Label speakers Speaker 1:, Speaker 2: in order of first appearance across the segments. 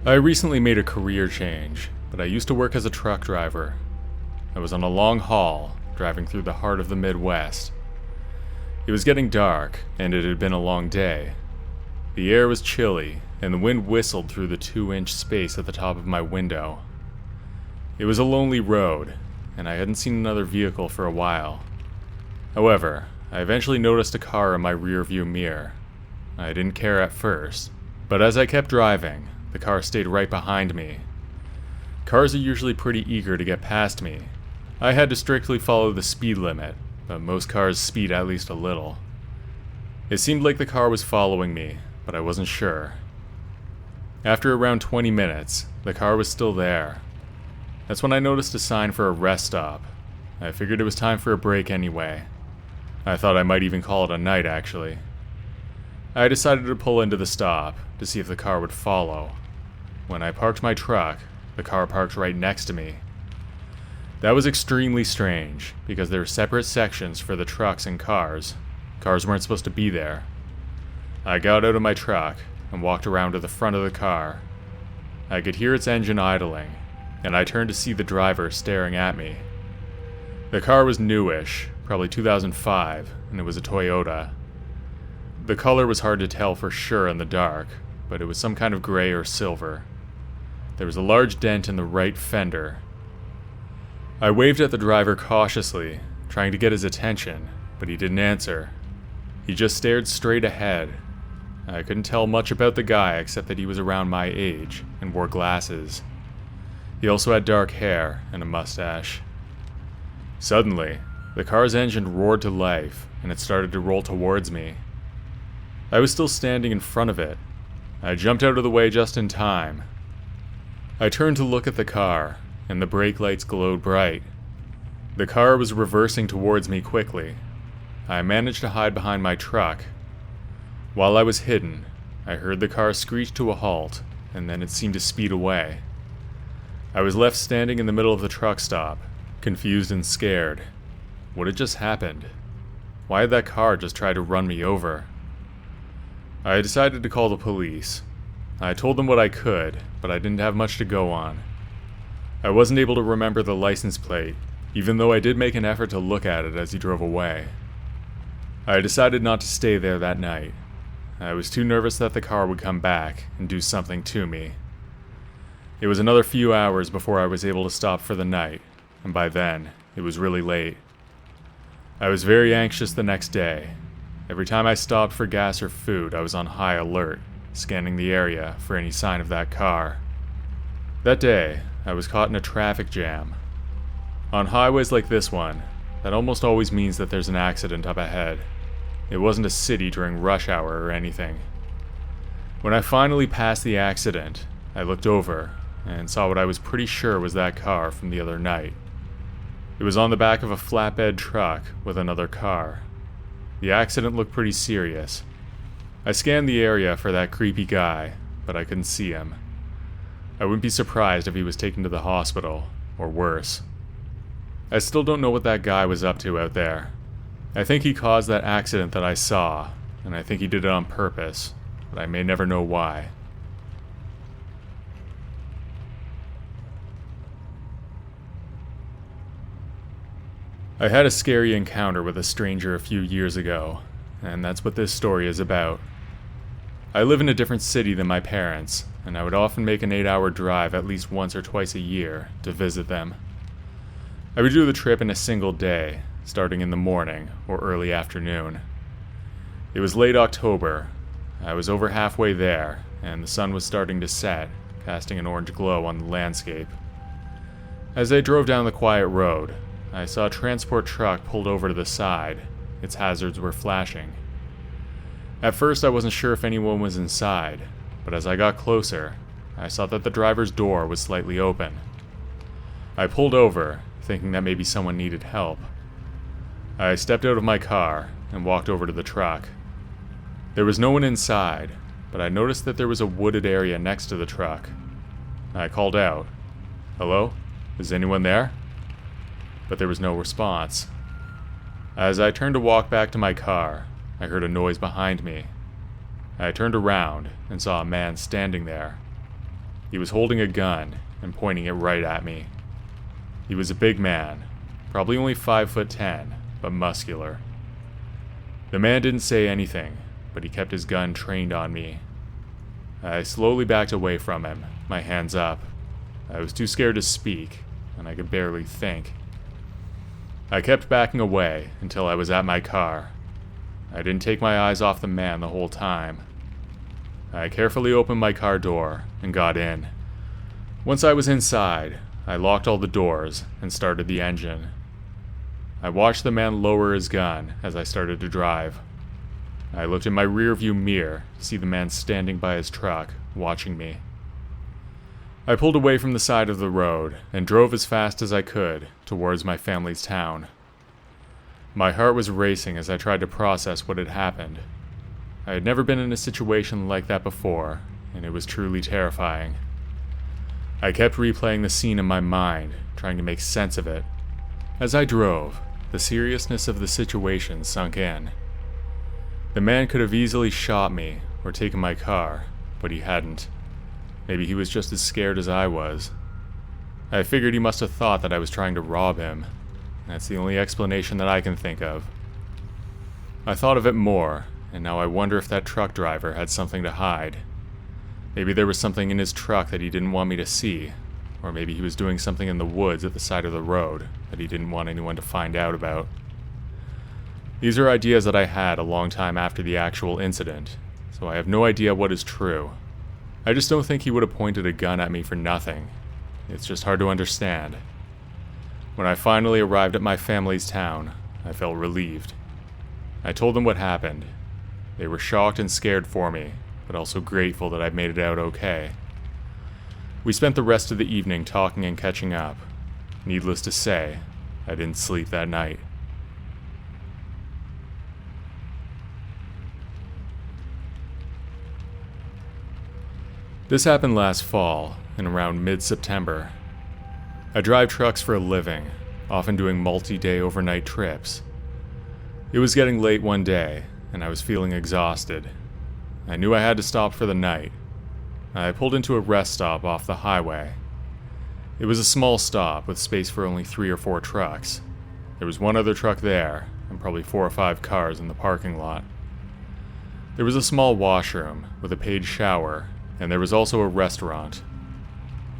Speaker 1: I recently made a career change, but I used to work as a truck driver. I was on a long haul, driving through the heart of the Midwest. It was getting dark, and it had been a long day. The air was chilly, and the wind whistled through the 2-inch space at the top of my window. It was a lonely road, and I hadn't seen another vehicle for a while. However, I eventually noticed a car in my rearview mirror. I didn't care at first, but as I kept driving, the car stayed right behind me. Cars are usually pretty eager to get past me. I had to strictly follow the speed limit, but most cars speed at least a little. It seemed like the car was following me, but I wasn't sure. After around 20 minutes, the car was still there. That's when I noticed a sign for a rest stop. I figured it was time for a break anyway. I thought I might even call it a night, actually. I decided to pull into the stop to see if the car would follow. When I parked my truck, the car parked right next to me. That was extremely strange, because there were separate sections for the trucks and cars. Cars weren't supposed to be there. I got out of my truck and walked around to the front of the car. I could hear its engine idling, and I turned to see the driver staring at me. The car was newish, probably 2005, and it was a Toyota. The color was hard to tell for sure in the dark, but it was some kind of gray or silver. There was a large dent in the right fender. I waved at the driver cautiously, trying to get his attention, but he didn't answer. He just stared straight ahead. I couldn't tell much about the guy except that he was around my age and wore glasses. He also had dark hair and a mustache. Suddenly, the car's engine roared to life, and it started to roll towards me. I was still standing in front of it. I jumped out of the way just in time. I turned to look at the car, and the brake lights glowed bright. The car was reversing towards me quickly. I managed to hide behind my truck. While I was hidden, I heard the car screech to a halt, and then it seemed to speed away. I was left standing in the middle of the truck stop, confused and scared. What had just happened? Why had that car just tried to run me over? I decided to call the police. I told them what I could, but I didn't have much to go on. I wasn't able to remember the license plate, even though I did make an effort to look at it as he drove away. I decided not to stay there that night. I was too nervous that the car would come back and do something to me. It was another few hours before I was able to stop for the night, and by then, it was really late. I was very anxious the next day. Every time I stopped for gas or food, I was on high alert, scanning the area for any sign of that car. That day, I was caught in a traffic jam. On highways like this one, that almost always means that there's an accident up ahead. It wasn't a city during rush hour or anything. When I finally passed the accident, I looked over and saw what I was pretty sure was that car from the other night. It was on the back of a flatbed truck with another car. The accident looked pretty serious. I scanned the area for that creepy guy, but I couldn't see him. I wouldn't be surprised if he was taken to the hospital, or worse. I still don't know what that guy was up to out there. I think he caused that accident that I saw, and I think he did it on purpose, but I may never know why. I had a scary encounter with a stranger a few years ago, and that's what this story is about. I live in a different city than my parents, and I would often make an 8-hour drive at least once or twice a year to visit them. I would do the trip in a single day, starting in the morning or early afternoon. It was late October. I was over halfway there, and the sun was starting to set, casting an orange glow on the landscape. As I drove down the quiet road, I saw a transport truck pulled over to the side. Its hazards were flashing. At first, I wasn't sure if anyone was inside, but as I got closer, I saw that the driver's door was slightly open. I pulled over, thinking that maybe someone needed help. I stepped out of my car and walked over to the truck. There was no one inside, but I noticed that there was a wooded area next to the truck. I called out, "Hello? Is anyone there?" But there was no response. As I turned to walk back to my car, I heard a noise behind me. I turned around and saw a man standing there. He was holding a gun and pointing it right at me. He was a big man, probably only 5'10", but muscular. The man didn't say anything, but he kept his gun trained on me. I slowly backed away from him, my hands up. I was too scared to speak, and I could barely think. I kept backing away until I was at my car. I didn't take my eyes off the man the whole time. I carefully opened my car door and got in. Once I was inside, I locked all the doors and started the engine. I watched the man lower his gun as I started to drive. I looked in my rearview mirror to see the man standing by his truck, watching me. I pulled away from the side of the road and drove as fast as I could towards my family's town. My heart was racing as I tried to process what had happened. I had never been in a situation like that before, and it was truly terrifying. I kept replaying the scene in my mind, trying to make sense of it. As I drove, the seriousness of the situation sunk in. The man could have easily shot me or taken my car, but he hadn't. Maybe he was just as scared as I was. I figured he must have thought that I was trying to rob him. That's the only explanation that I can think of. I thought of it more, and now I wonder if that truck driver had something to hide. Maybe there was something in his truck that he didn't want me to see, or maybe he was doing something in the woods at the side of the road that he didn't want anyone to find out about. These are ideas that I had a long time after the actual incident, so I have no idea what is true. I just don't think he would have pointed a gun at me for nothing. It's just hard to understand. When I finally arrived at my family's town, I felt relieved. I told them what happened. They were shocked and scared for me, but also grateful that I made it out okay. We spent the rest of the evening talking and catching up. Needless to say, I didn't sleep that night. This happened last fall, in around mid-September. I drive trucks for a living, often doing multi-day overnight trips. It was getting late one day, and I was feeling exhausted. I knew I had to stop for the night. I pulled into a rest stop off the highway. It was a small stop with space for only 3 or 4 trucks. There was one other truck there, and probably 4 or 5 cars in the parking lot. There was a small washroom with a paid shower, and there was also a restaurant.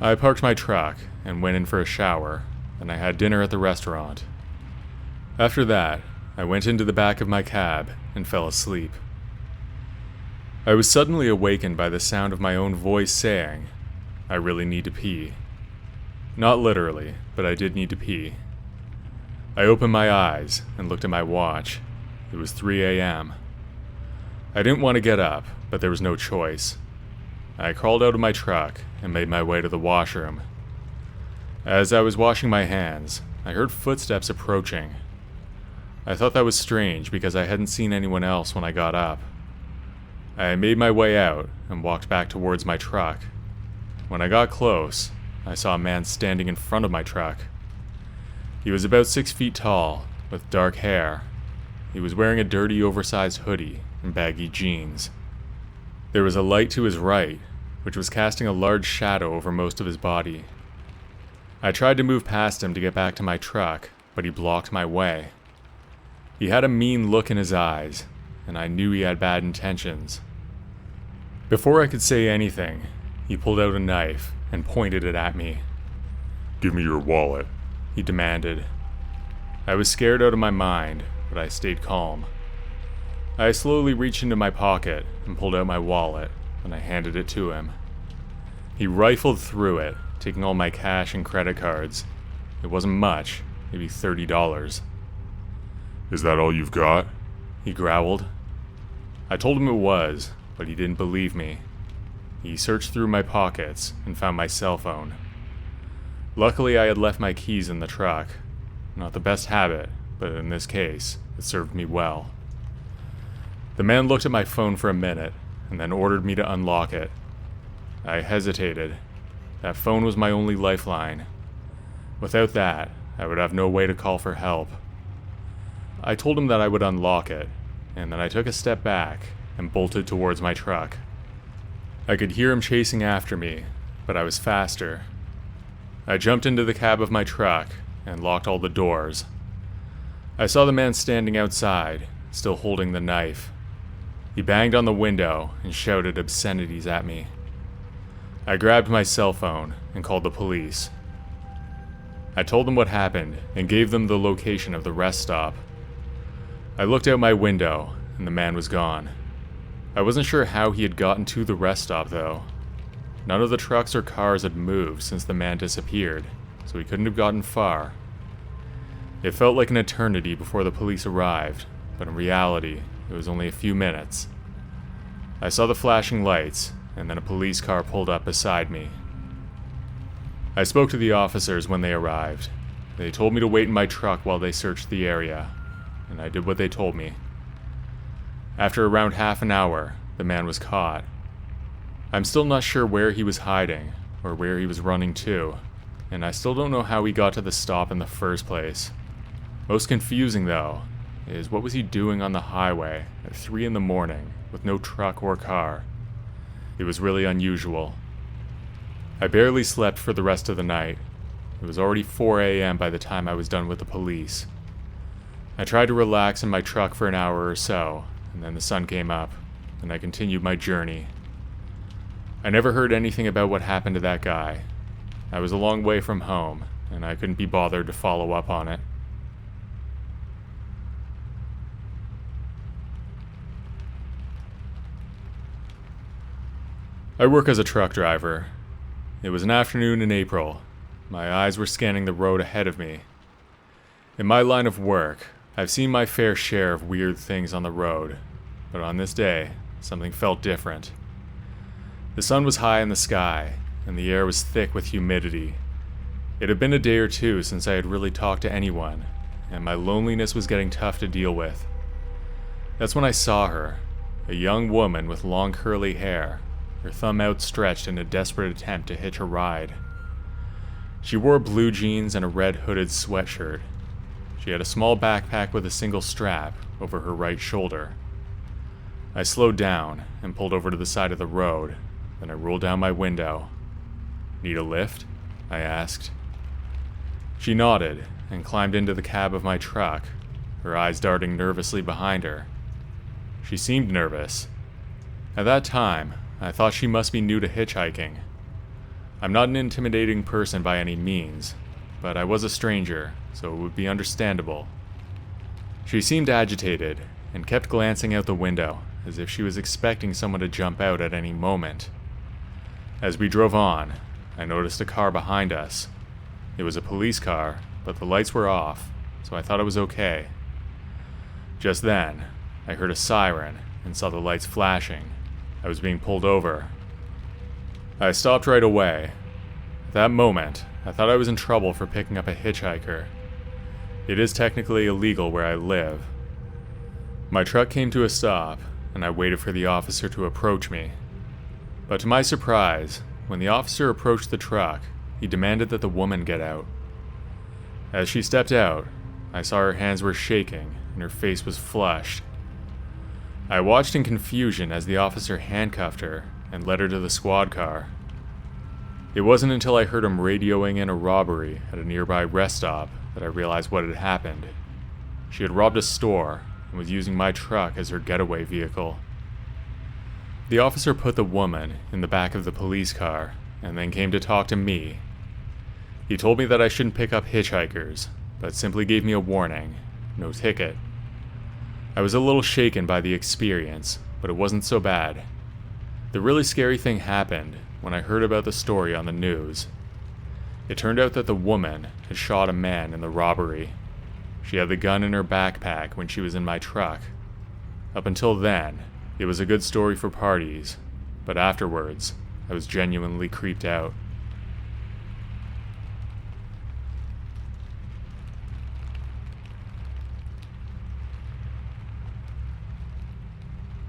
Speaker 1: I parked my truck and went in for a shower, and I had dinner at the restaurant. After that, I went into the back of my cab and fell asleep. I was suddenly awakened by the sound of my own voice saying, "I really need to pee." Not literally, but I did need to pee. I opened my eyes and looked at my watch. It was 3 a.m. I didn't want to get up, but there was no choice. I crawled out of my truck and made my way to the washroom. As I was washing my hands, I heard footsteps approaching. I thought that was strange because I hadn't seen anyone else when I got up. I made my way out and walked back towards my truck. When I got close, I saw a man standing in front of my truck. He was about 6 feet tall, with dark hair. He was wearing a dirty, oversized hoodie and baggy jeans. There was a light to his right, which was casting a large shadow over most of his body. I tried to move past him to get back to my truck, but he blocked my way. He had a mean look in his eyes, and I knew he had bad intentions. Before I could say anything, he pulled out a knife and pointed it at me.
Speaker 2: "Give me your wallet,"
Speaker 1: he demanded. I was scared out of my mind, but I stayed calm. I slowly reached into my pocket and pulled out my wallet, and I handed it to him. He rifled through it, taking all my cash and credit cards. It wasn't much, maybe $30.
Speaker 2: "Is that all you've got?"
Speaker 1: he growled. I told him it was, but he didn't believe me. He searched through my pockets and found my cell phone. Luckily, I had left my keys in the truck. Not the best habit, but in this case, it served me well. The man looked at my phone for a minute, and then ordered me to unlock it. I hesitated. That phone was my only lifeline. Without that, I would have no way to call for help. I told him that I would unlock it, and then I took a step back and bolted towards my truck. I could hear him chasing after me, but I was faster. I jumped into the cab of my truck and locked all the doors. I saw the man standing outside, still holding the knife. He banged on the window and shouted obscenities at me. I grabbed my cell phone and called the police. I told them what happened and gave them the location of the rest stop. I looked out my window and the man was gone. I wasn't sure how he had gotten to the rest stop though. None of the trucks or cars had moved since the man disappeared, so he couldn't have gotten far. It felt like an eternity before the police arrived, but in reality, it was only a few minutes. I saw the flashing lights, and then a police car pulled up beside me. I spoke to the officers when they arrived. They told me to wait in my truck while they searched the area, and I did what they told me. After around half an hour, the man was caught. I'm still not sure where he was hiding, or where he was running to, and I still don't know how he got to the stop in the first place. Most confusing though, is what was he doing on the highway at 3 in the morning with no truck or car? It was really unusual. I barely slept for the rest of the night. It was already 4 a.m. by the time I was done with the police. I tried to relax in my truck for an hour or so, and then the sun came up, and I continued my journey. I never heard anything about what happened to that guy. I was a long way from home, and I couldn't be bothered to follow up on it. I work as a truck driver. It was an afternoon in April. My eyes were scanning the road ahead of me. In my line of work, I've seen my fair share of weird things on the road, but on this day, something felt different. The sun was high in the sky, and the air was thick with humidity. It had been a day or two since I had really talked to anyone, and my loneliness was getting tough to deal with. That's when I saw her, a young woman with long curly hair, her thumb outstretched in a desperate attempt to hitch a ride. She wore blue jeans and a red hooded sweatshirt. She had a small backpack with a single strap over her right shoulder. I slowed down and pulled over to the side of the road. Then I rolled down my window. "Need a lift?" I asked. She nodded and climbed into the cab of my truck, her eyes darting nervously behind her. She seemed nervous. At that time, I thought she must be new to hitchhiking. I'm not an intimidating person by any means, but I was a stranger, so it would be understandable. She seemed agitated and kept glancing out the window as if she was expecting someone to jump out at any moment. As we drove on, I noticed a car behind us. It was a police car, but the lights were off, so I thought it was okay. Just then, I heard a siren and saw the lights flashing. I was being pulled over. I stopped right away. At that moment, I thought I was in trouble for picking up a hitchhiker. It is technically illegal where I live. My truck came to a stop, and I waited for the officer to approach me. But to my surprise, when the officer approached the truck, he demanded that the woman get out. As she stepped out, I saw her hands were shaking and her face was flushed. I watched in confusion as the officer handcuffed her and led her to the squad car. It wasn't until I heard him radioing in a robbery at a nearby rest stop that I realized what had happened. She had robbed a store and was using my truck as her getaway vehicle. The officer put the woman in the back of the police car and then came to talk to me. He told me that I shouldn't pick up hitchhikers, but simply gave me a warning, no ticket. I was a little shaken by the experience, but it wasn't so bad. The really scary thing happened when I heard about the story on the news. It turned out that the woman had shot a man in the robbery. She had the gun in her backpack when she was in my truck. Up until then, it was a good story for parties, but afterwards, I was genuinely creeped out.